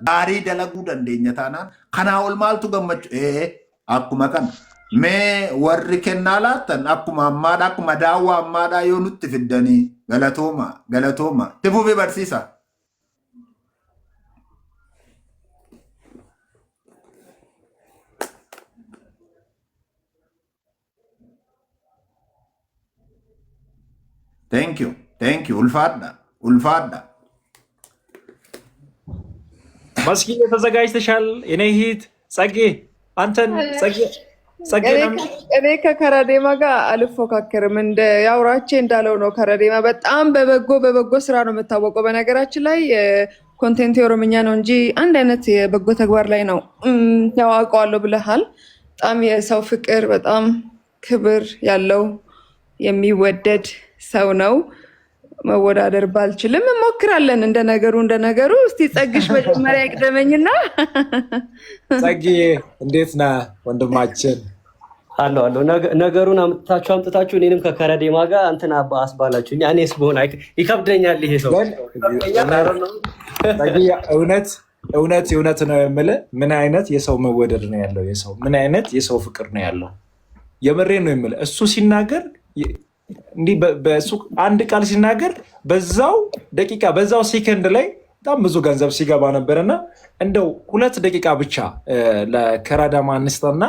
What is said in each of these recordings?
gaarii dalaguu dandeenya taanaan kanaa ol maaltu gammachu akkuma kana mee warri kennaa laattan akkuma ammaadha akkuma daawwaa ammaadha yoo nutti fiddanii galatooma tifuufi barsiisa. Thank you. ulfaadha. መስኪ ተዘጋጅተሻል? እኔ ሂት ጸጌ አንተን ጸጌ እኔ ከከረዴማ ጋር አልፎካከርም። እንደ ያውራቼ እንዳለው ነው። ከረዴማ በጣም በበጎ ስራ ነው የምታወቀው። በነገራችን ላይ ኮንቴንት የኦሮምኛ ነው እንጂ አንድ አይነት የበጎ ተግባር ላይ ነው። ያው አውቀዋለሁ ብለሃል። በጣም የሰው ፍቅር በጣም ክብር ያለው የሚወደድ ሰው ነው። መወዳደር ባልችልም እንሞክራለን። እንደ ነገሩ እስቲ ጸግሽ መጀመሪያ ይቅደመኝና ጸጊ እንዴት ነህ ወንድማችን? አሎ ነገሩን አምጥታችሁ እኔንም ከከረዴማ ጋር እንትን አስባላችሁኝ። እኔስ ብሆን ይከብደኛል። ይሄ ሰው ጸጊ እውነት ነው የምልህ። ምን አይነት የሰው መወደድ ነው ያለው? ምን አይነት የሰው ፍቅር ነው ያለው? የምሬን ነው የምልህ። እሱ ሲናገር እንዲህ በሱ አንድ ቃል ሲናገር በዛው ደቂቃ በዛው ሴከንድ ላይ በጣም ብዙ ገንዘብ ሲገባ ነበርና እንደው 2 ደቂቃ ብቻ ለከረዳማ አንስተና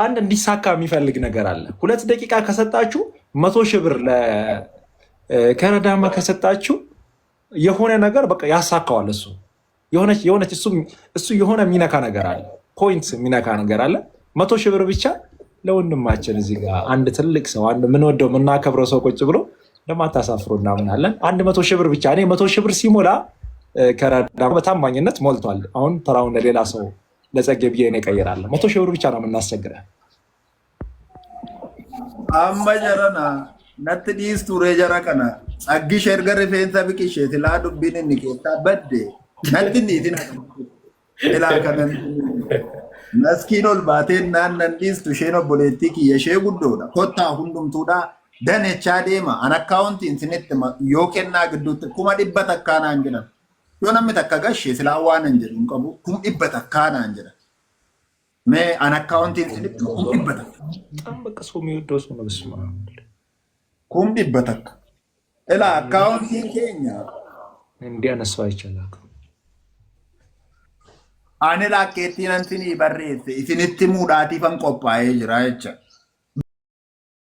አንድ እንዲሳካ የሚፈልግ ነገር አለ። 2 ደቂቃ ከሰጣችሁ 100 ሺህ ብር ለከረዳማ ከሰጣችሁ የሆነ ነገር በቃ ያሳካዋል። እሱ የሆነ የሚነካ ነገር አለ፣ ፖይንት የሚነካ ነገር አለ። 100 ሺህ ብር ብቻ ለወንድማችን እዚህ ጋር አንድ ትልቅ ሰው አንድ ምንወደው የምናከብረው ሰው ቁጭ ብሎ እንደማታሳፍሩ እናምናለን። 100 ሺህ ብር ብቻ እኔ 100 ሺህ ብር ሲሞላ ከረዳማ በታማኝነት ሞልቷል። አሁን ተራውን ለሌላ ሰው ለጸጌ ብዬ እኔ እቀይራለሁ። 100 ሺህ ብር ብቻ ነው የምናስቸግረህ። አመጀረና ነት ዲስቱ ሬጀራ ቀና ጸጊ ሸርገር ፌንሳ ቢቂሽ ትላዱ ቢን ንቄታ በደ ነት ኒቲና ኢላ ከነን መስኪኖል ባቴን ናነን ዲስቱ ሼኖ ፖለቲክ የሼ ጉዶዳ ኮታ ሁንዱምቱዳ ደነቻ ዴማ አን አካውንት ኢንተርኔት ዮኬና ግዱት ኩማ ዲበታ ካና እንጀራ ዮናም ተካጋሽ ስላዋን እንጀራ እንቀቡ ኩም ዲበታ ካና እንጀራ ሜ አን አካውንት ኢንተርኔት ኩም ዲበታ በቃ ሰው የሚወደው ሰው ነው። በስመ አብ ኩም ዲበታ ኢላ አካውንት ኬኛ እንዲያነሳው አይቻላል። Ani lakkeettiin antini barreesse isinitti muudhaatiifan qophaa'ee jira jecha.